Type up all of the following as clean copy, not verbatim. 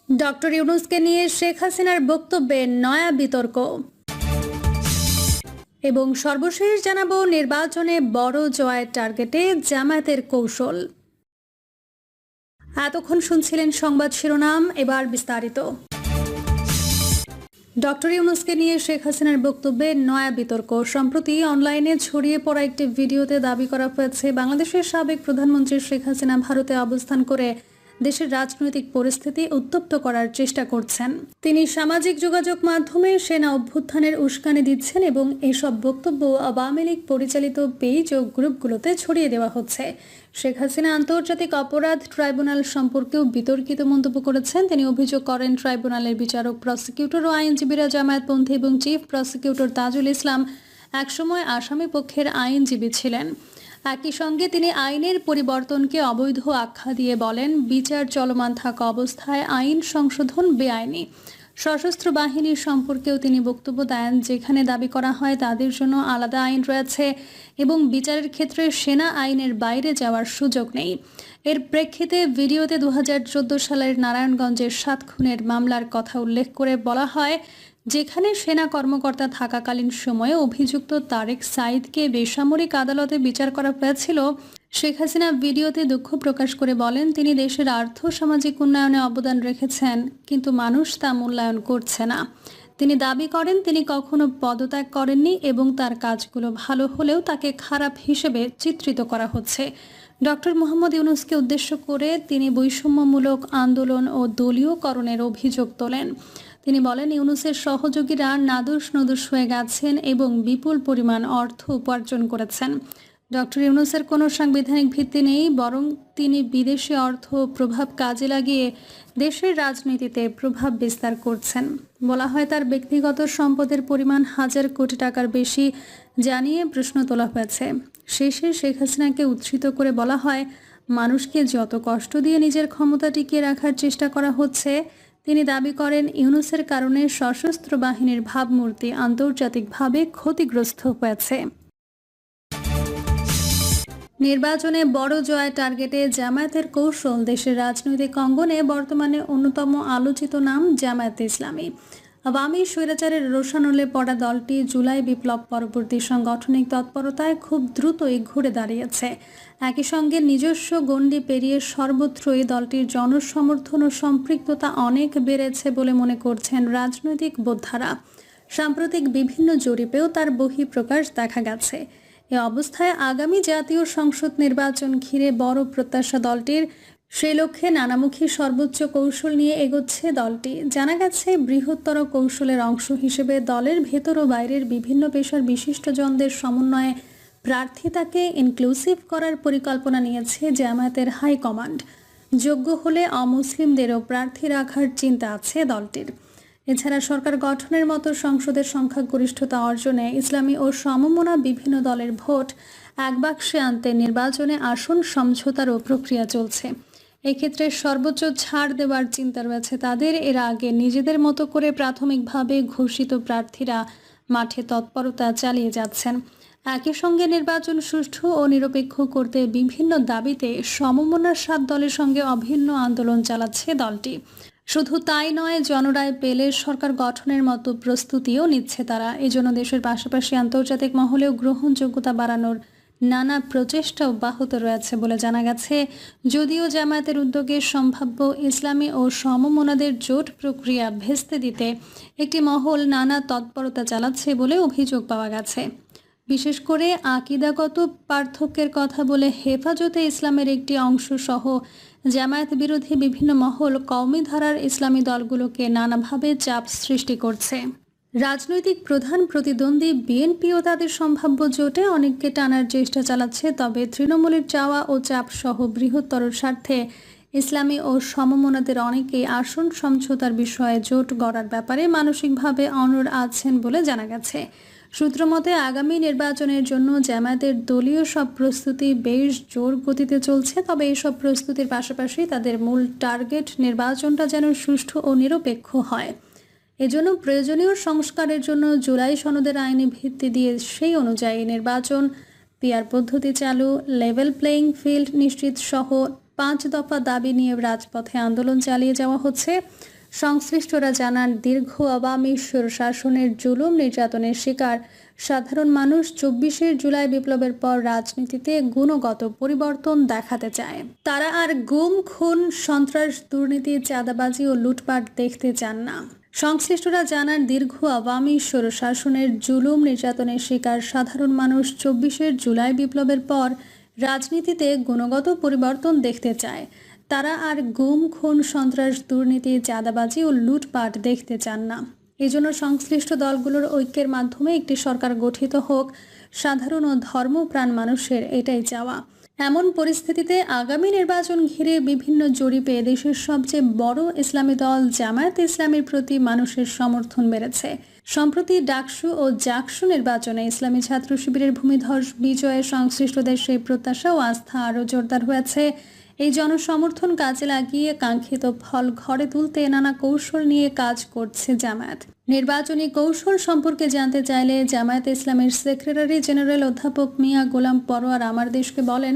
Doctor ইউনূসকে নিয়ে শেখ হাসিনার বক্তব্যে নয়া বিতর্ক। এবং সর্বশেষ জানাবো নির্বাচনে বড় জয়ের টার্গেটে জামায়াতের কৌশল। এতক্ষণ শুনছিলেন সংবাদ শিরোনাম, এবার বিস্তারিত। ডক্টর ইউনূসকে নিয়ে শেখ হাসিনার বক্তব্যে নয়া বিতর্ক। সম্প্রতি অনলাইনে ছড়িয়ে পড়া একটি ভিডিওতে দাবি করা হয়েছে বাংলাদেশের সাবেক প্রধানমন্ত্রী শেখ হাসিনা ভারতে অবস্থান করে দেশের রাজনৈতিক পরিস্থিতি উত্তপ্ত করার চেষ্টা করছেন। তিনি সামাজিক যোগাযোগ মাধ্যমে সেনা অভ্যুত্থানের উস্কানি দিচ্ছেন এবং এসব বক্তব্য আওয়ামী লীগ পরিচালিত পেজ ও গ্রুপগুলোতে ছড়িয়ে দেওয়া হচ্ছে। শেখ হাসিনা আন্তর্জাতিক অপরাধ ট্রাইব্যুনাল সম্পর্কেও বিতর্কিত মন্তব্য করেছেন। তিনি অভিযোগ করেন ট্রাইব্যুনালের বিচারক, প্রসিকিউটর ও আইনজীবীরা জামায়াতপন্থী এবং চিফ প্রসিকিউটর তাজুল ইসলাম একসময় আসামি পক্ষের আইনজীবী ছিলেন। একই সঙ্গে তিনি আইনের পরিবর্তনকে অবৈধ আখ্যা দিয়ে বলেন, বিচার চলমান থাকা অবস্থায় আইন সংশোধন বেআইনি। সশস্ত্র বাহিনীর সম্পর্কেও তিনি বক্তব্য দেন, যেখানে দাবি করা হয় তাদের জন্য আলাদা আইন রয়েছে এবং বিচারের ক্ষেত্রে সেনা আইনের বাইরে যাওয়ার সুযোগ নেই। এর প্রেক্ষিতে ভিডিওতে 2014 সালের নারায়ণগঞ্জের 7 খুনের মামলার কথা উল্লেখ করে বলা হয়, যেখানে সেনা কর্মকর্তা থাকাকালীন সময়ে অভিযুক্ত তারেক সাঈদকে বেসামরিক আদালতে বিচার করা হয়েছিল। শেখ হাসিনা ভিডিওতে দুঃখ প্রকাশ করে বলেন, তিনি দেশের আর্থ সামাজিক উন্নয়নে অবদান রেখেছেন, কিন্তু মানুষ তা মূল্যায়ন করছে না। তিনি দাবি করেন তিনি কখনো পদত্যাগ করেননি এবং তার কাজগুলো ভালো হলেও তাকে খারাপ হিসেবে চিত্রিত করা হচ্ছে। ডক্টর মোহাম্মদ ইউনূসকে উদ্দেশ্য করে তিনি বৈষম্যমূলক আন্দোলন ও দলীয়করণের অভিযোগ তোলেন। তিনি বলেন, ইউনূসের সহযোগীরা নাদুস নুদুস হয়ে গেছেন এবং বিপুল পরিমাণ অর্থ উপার্জন করেছেন। ডক্টর ইউনূসের কোনো সাংবিধানিক ভিত্তি নেই, বরং তিনি বিদেশি অর্থ প্রভাব কাজে লাগিয়ে দেশের রাজনীতিতে প্রভাব বিস্তার করছেন। বলা হয় তার ব্যক্তিগত সম্পদের পরিমাণ 1000 কোটি টাকার বেশি জানিয়ে প্রশ্ন তোলা হয়েছে। শেষে শেখ হাসিনাকে উদ্ধৃত করে বলা হয়, মানুষকে যত কষ্ট দিয়ে নিজের ক্ষমতা টিকিয়ে রাখার চেষ্টা করা হচ্ছে। তিনি দাবি করেন, ইউনূসের কারণে সশস্ত্র বাহিনীর ভাবমূর্তি আন্তর্জাতিকভাবে ক্ষতিগ্রস্ত হয়েছে। নির্বাচনে বড় জয় টার্গেটে জামায়াতের কৌশল। দেশের রাজনৈতিক অঙ্গনে বর্তমানে অন্যতম আলোচিত নাম জামায়াতে ইসলামী। আওয়ামী স্বৈরাচারের রোষানলে পড়া দলটি জুলাই বিপ্লব পরবর্তী সাংগঠনিক তৎপরতায় খুব দ্রুতই ঘুরে দাঁড়িয়েছে। একই সঙ্গে নিজস্ব গণ্ডি পেরিয়ে সর্বত্রই দলটির জনসমর্থন ও সম্পৃক্ততা অনেক বেড়েছে বলে মনে করছেন রাজনৈতিক বোদ্ধারা। সাম্প্রতিক বিভিন্ন জরিপেও তার বহিঃপ্রকাশ দেখা গেছে। এ অবস্থায় আগামী জাতীয় সংসদ নির্বাচন ঘিরে বড় প্রত্যাশা দলটির। সেই লক্ষ্যে নানামুখী সর্বোচ্চ কৌশল নিয়ে এগোচ্ছে দলটি। জানা গেছে, বৃহত্তর কৌশলের অংশ হিসেবে দলের ভেতর ও বাইরের বিভিন্ন পেশার বিশিষ্টজনদের সমন্বয়ে প্রার্থিতাকে ইনক্লুসিভ করার পরিকল্পনা নিয়েছে জামায়াতের হাইকমান্ড। যোগ্য হলে অমুসলিমদেরও প্রার্থী রাখার চিন্তা আছে দলটির। এছাড়া সরকার গঠনের মতো সংসদের সংখ্যাগরিষ্ঠতা অর্জনে ইসলামী ও সমমনা বিভিন্ন দলের ভোট এক বাক্সে আনতে নির্বাচনে আসন সমঝোতারও প্রক্রিয়া চলছে। এক্ষেত্রে সর্বোচ্চ ছাড় দেওয়ার চিন্তা রয়েছে তাদের। এর আগে নিজেদের মতো করে প্রাথমিকভাবে ঘোষিত প্রার্থীরা মাঠে তৎপরতা চালিয়ে যাচ্ছেন। একই সঙ্গে নির্বাচন সুষ্ঠু ও নিরপেক্ষ করতে বিভিন্ন দাবিতে সমমনার 7 দলের সঙ্গে অভিন্ন আন্দোলন চালাচ্ছে দলটি। শুধু তাই নয়, জনরায় পেলে সরকার গঠনের মতো প্রস্তুতিও নিচ্ছে তারা। এজন্য দেশের পাশাপাশি আন্তর্জাতিক মহলেও গ্রহণযোগ্যতা বাড়ানোর নানা প্রচেষ্টা অব্যাহত রয়েছে বলে জানা গেছে। যদিও জামায়াতের উদ্যোগে সম্ভাব্য ইসলামী ও সমমনাদের জোট প্রক্রিয়া ভেস্তে দিতে একটি মহল নানা তৎপরতা চালাচ্ছে বলে অভিযোগ পাওয়া গেছে। বিশেষ করে আকিদাগত পার্থক্যের কথা বলে হেফাজতে ইসলামের একটি অংশ সহ জামায়াত বিরোধী বিভিন্ন মহল কওমি ধারার ইসলামী দলগুলোকে নানাভাবে চাপ সৃষ্টি করছে। রাজনৈতিক প্রধান প্রতিদ্বন্দ্বী বিএনপিও তাদের সম্ভাব্য জোটে অনেককে টানার চেষ্টা চালাচ্ছে। তবে তৃণমূলের চাওয়া ও চাপ সহ বৃহত্তর স্বার্থে ইসলামী ও সমমনাদের অনেকেই আসন সমঝোতার বিষয়ে জোট গড়ার ব্যাপারে মানসিকভাবে অনড় আছেন বলে জানা গেছে। সূত্রমতে আগামী নির্বাচনের জন্য জামায়াতের দলীয় সব প্রস্তুতি বেশ জোর গতিতে চলছে। তবে এইসব প্রস্তুতির পাশাপাশি তাদের মূল টার্গেট নির্বাচনটা যেন সুষ্ঠু ও নিরপেক্ষ হয়। এজন্য প্রয়োজনীয় সংস্কারের জন্য জুলাই সনদের আইনি ভিত্তি দিয়ে সেই অনুযায়ী নির্বাচন, পিআর পদ্ধতি চালু, লেভেল প্লেইং ফিল্ড নিশ্চিত সহ 5 দফা দাবি নিয়ে রাজপথে আন্দোলন চালিয়ে যাওয়া হচ্ছে। সংশ্লিষ্টরা জানান, দীর্ঘ আওয়ামী স্বৈরশাসনের জুলুম নির্যাতনের শিকার সাধারণ মানুষ ২৪শে জুলাই বিপ্লবের পর রাজনীতিতে গুণগত পরিবর্তন দেখাতে চায়। তারা আর গুম, খুন, সন্ত্রাস, দুর্নীতি, চাঁদাবাজি ও লুটপাট দেখতে চান না। সংশ্লিষ্টরা জানান, দীর্ঘ আওয়ামী স্বৈরশাসনের জুলুম নির্যাতনের শিকার সাধারণ মানুষ ২৪শে জুলাই বিপ্লবের পর রাজনীতিতে গুণগত পরিবর্তন দেখতে চায়। তারা আর গুম, খুন, সন্ত্রাস, দুর্নীতি, চাঁদাবাজি ও লুটপাট দেখতে চান না। এজন্য সংশ্লিষ্ট দলগুলোর ঐক্যের মাধ্যমে একটি সরকার গঠিত হোক। সাধারণ ও ধর্মপ্রাণ মানুষের এটাই চাওয়া। এমন পরিস্থিতিতে আগামী নির্বাচন ঘিরে বিভিন্ন জরিপে দেশের সবচেয়ে বড় ইসলামী দল জামায়াত ইসলামীর প্রতি মানুষের সমর্থন বেড়েছে। সম্প্রতি ডাকসু ও জাকসু নির্বাচনে ইসলামী ছাত্র শিবিরের ভূমিধস বিজয়ে সংশ্লিষ্টদের সেই প্রত্যাশা ও আস্থা আরও জোরদার হয়েছে। এই জনসমর্থন কাজে লাগিয়ে কাঙ্ক্ষিত ফল ঘরে তুলতে নানা কৌশল নিয়ে কাজ করছে জামায়াত। নির্বাচনী কৌশল সম্পর্কে জানতে চাইলে জামায়াত ইসলামের সেক্রেটারি জেনারেল অধ্যাপক মিয়া গোলাম পরোয়ার আমার দেশকে বলেন,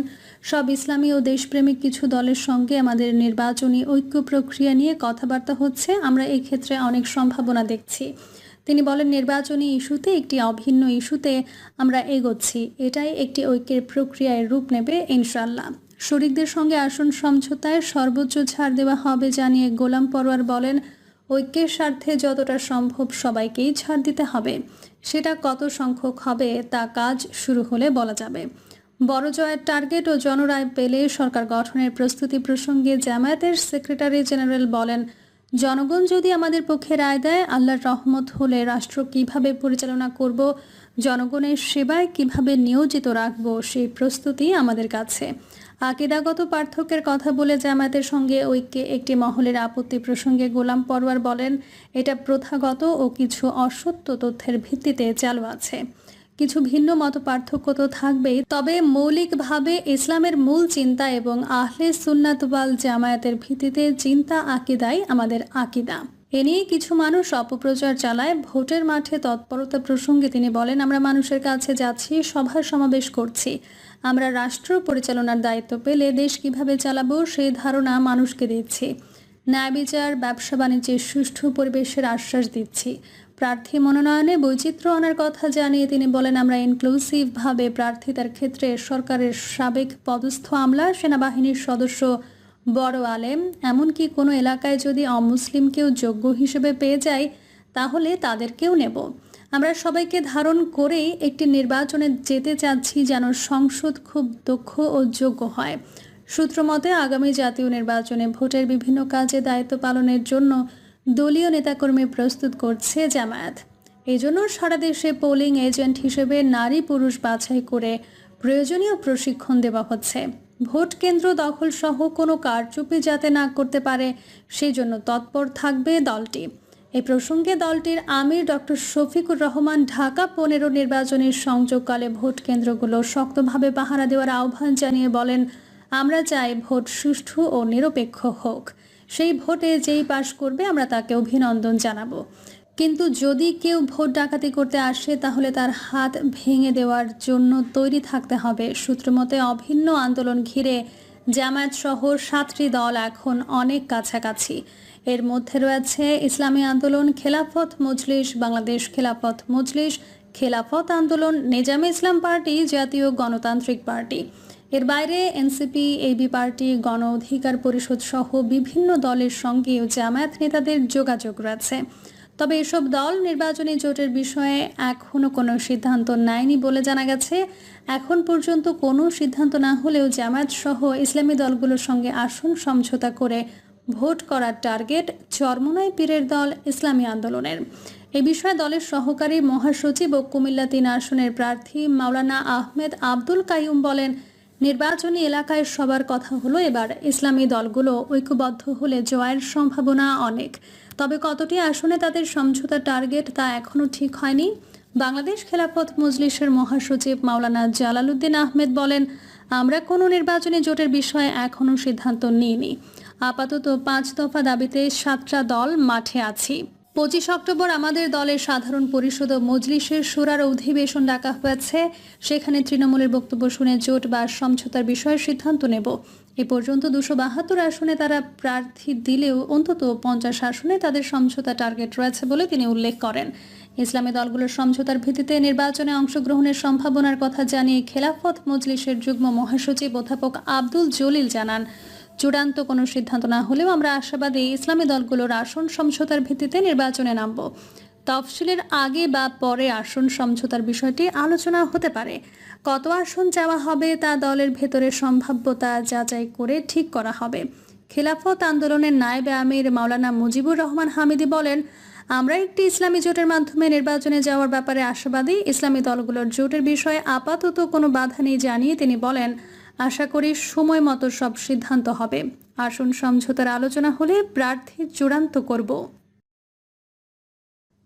সব ইসলামী ও দেশপ্রেমিক কিছু দলের সঙ্গে আমাদের নির্বাচনী ঐক্য প্রক্রিয়া নিয়ে কথাবার্তা হচ্ছে। আমরা এই ক্ষেত্রে অনেক সম্ভাবনা দেখছি। তিনি বলেন, নির্বাচনী ইস্যুতে একটি অভিন্ন ইস্যুতে আমরা এগোচ্ছি। এটাই একটি ঐক্যের প্রক্রিয়ায় রূপ নেবে ইনশাআল্লাহ। শরিকদের সঙ্গে আসন সমঝোতায় সর্বোচ্চ ছাড় দেওয়া হবে জানিয়ে গোলাম পরোয়ার বলেন, ঐক্যের স্বার্থে যতটা সম্ভব সবাইকেই ছাড় দিতে হবে। সেটা কত সংখ্যক হবে তা কাজ শুরু হলে বলা যাবে। বড় জয়ের টার্গেট ও জনরায় পেলে সরকার গঠনের প্রস্তুতি প্রসঙ্গে জামায়াতের সেক্রেটারি জেনারেল বলেন, জনগণ যদি আমাদের পক্ষে রায় দেয়, আল্লাহর রহমত হলে রাষ্ট্র কিভাবে পরিচালনা করব, জনগণের সেবায় কিভাবে নিয়োজিত রাখব, সেই প্রস্তুতি আমাদের কাছে। আকীদাগত পার্থক্যের কথা বলে জামায়াতের সঙ্গে ঐক্যে একটি মহলের আপত্তি প্রসঙ্গে গোলাম পরোয়ার বলেন, এটা প্রথাগত ও কিছু অসত্য তথ্যের ভিত্তিতে চালু আছে। কিছু ভিন্ন মত পার্থক্য তো থাকবেই, তবে মৌলিকভাবে ইসলামের মূল চিন্তা এবং আহলে সুন্নাত ওয়াল জামায়াতের ভিত্তিতে চিন্তা আকীদাই আমাদের আকীদা। এ নিয়ে কিছু মানুষ অপপ্রচার চালায়। ভোটের মাঠে তৎপরতা প্রসঙ্গে তিনি বলেন, আমরা মানুষের কাছে যাচ্ছি, সভা সমাবেশ করছি। আমরা রাষ্ট্র পরিচালনার দায়িত্ব পেলে দেশ কিভাবে চালাবো সেই ধারণা মানুষকে দিচ্ছি। ন্যায় বিচার, ব্যবসা বাণিজ্যের সুষ্ঠু পরিবেশের আশ্বাস দিচ্ছি। প্রার্থী মনোনয়নে বৈচিত্র্য আনার কথা জানিয়ে তিনি বলেন, আমরা ইনক্লুসিভভাবে প্রার্থিতার ক্ষেত্রে সরকারের সাবেক পদস্থ আমলা, সেনাবাহিনীর সদস্য, বড় আলেম, এমনকি কোনো এলাকায় যদি অমুসলিমকেও যোগ্য হিসেবে পেয়ে যাই তাহলে তাদেরকেও নেব। আমরা সবাইকে ধারণ করেই একটি নির্বাচনে যেতে চাচ্ছি যেন সংসদ খুব দক্ষ ও যোগ্য হয়। সূত্রমতে আগামী জাতীয় নির্বাচনে ভোটের বিভিন্ন কাজে দায়িত্ব পালনের জন্য দলীয় নেতাকর্মী প্রস্তুত করছে জামায়াত। এজন্য সারা দেশে পোলিং এজেন্ট হিসেবে নারী পুরুষ বাছাই করে প্রয়োজনীয় প্রশিক্ষণ দেওয়া হচ্ছে। ভোট কেন্দ্র দখল সহ কোনো কারচুপি যাতে না করতে পারে সেই জন্য তৎপর থাকবে দলটি। এই প্রসঙ্গে দলটির আমির ডক্টর শফিকুর রহমান ঢাকা ১৫ নির্বাচনের সংযোগকালে ভোট কেন্দ্রগুলো শক্তভাবে পাহারা দেওয়ার আহ্বান জানিয়ে বলেন, আমরা চাই ভোট সুষ্ঠু ও নিরপেক্ষ হোক। সেই ভোটে যেই পাশ করবে আমরা তাকে অভিনন্দন জানাবো। কিন্তু যদি কেউ ভোট ডাকাতি করতে আসে তাহলে তার হাত ভেঙে দেওয়ার জন্য তৈরি থাকতে হবে। সূত্রমতে অভিন্ন আন্দোলন ঘিরে জামায়াত সহ 7টি দল এখন অনেক কাছাকাছি। এর মধ্যে রয়েছে ইসলামী আন্দোলন, খেলাফত মজলিস, বাংলাদেশ খেলাফত মজলিস, খেলাফত আন্দোলন, নিজামে ইসলাম পার্টি, জাতীয় গণতান্ত্রিক পার্টি। এর বাইরে এনসিপি, এবি পার্টি, গণ অধিকার পরিষদ সহ বিভিন্ন দলের সঙ্গেও জামায়াত নেতাদের যোগাযোগ রয়েছে। তবে এসব দল নির্বাচনী জোটের বিষয়ে এখনও কোনো সিদ্ধান্ত নেয়নি বলে জানা গেছে। এখন পর্যন্ত কোনো সিদ্ধান্ত না হলেও জামায়াত সহ ইসলামী দলগুলোর সঙ্গে আসন সমঝোতা করে ভোট করার টার্গেট চরমোনাই পীরের দল ইসলামী আন্দোলনের। এ বিষয়ে দলের সহকারী মহাসচিব ও কুমিল্লা ৩ আসনের প্রার্থী মাওলানা আহমেদ আব্দুল কাইয়ুম বলেন, নির্বাচনী এলাকায় সবার কথা হলো এবার ইসলামী দলগুলো ঐক্যবদ্ধ হলে জয়ের সম্ভাবনা অনেক। তবে কতটি আসনে তাদের সমঝোতার টার্গেট তা এখনও ঠিক হয়নি। বাংলাদেশ খেলাফত মজলিসের মহাসচিব মাওলানা জালালউদ্দিন আহমেদ বলেন, আমরা কোনো নির্বাচনী জোটের বিষয়ে এখনও সিদ্ধান্ত নিইনি। আপাতত 5 দফা দাবিতে 7টা দল মাঠে আছি। 25 অক্টোবর আমাদের দলের সাধারণ পরিষদ ও মজলিসের শুরার অধিবেশন ডাকা হয়েছে। সেখানে তৃণমূলের বক্তব্য শুনে জোট বা সমঝোতার বিষয়ে সিদ্ধান্ত নেব। এ পর্যন্ত 272 আসনে তারা প্রার্থী দিলেও অন্তত 50 আসনে তাদের সমঝোতা টার্গেট রয়েছে বলে তিনি উল্লেখ করেন। ইসলামী দলগুলোর সমঝোতার ভিত্তিতে নির্বাচনে অংশগ্রহণের সম্ভাবনার কথা জানিয়ে খেলাফত মজলিসের যুগ্ম মহাসচিব অধ্যাপক আব্দুল জলিল জানান, চূড়ান্ত কোনো সিদ্ধান্ত না হলেও আমরা আশাবাদী ইসলামী দলগুলোর আসন সমঝোতার ভিত্তিতে নির্বাচনে নামব। তফসিলের আগে বা পরে আসন সমঝোতার বিষয়টি আলোচনা হতে পারে। কত আসন চাওয়া হবে তা দলের ভেতরে সম্ভাব্যতা যাচাই করে ঠিক করা হবে। খেলাফত আন্দোলনের নায়েবে আমির মাওলানা মুজিবুর রহমান হামিদি বলেন, আমরা একটি ইসলামী জোটের মাধ্যমে নির্বাচনে যাওয়ার ব্যাপারে আশাবাদী। ইসলামী দলগুলোর জোটের বিষয়ে আপাতত কোনো বাধা নেই জানিয়ে তিনি বলেন, আশা করি সময় মতো সব সিদ্ধান্ত হবে। আসন সমঝোতার আলোচনা হলে প্রার্থী চূড়ান্ত করব।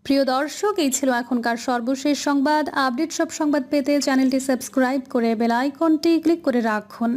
প্রিয় দর্শক, এই ছিল এখনকার সর্বশেষ সংবাদ। আপডেট সব সংবাদ পেতে চ্যানেলটি সাবস্ক্রাইব করে বেল আইকনটি ক্লিক করে রাখুন।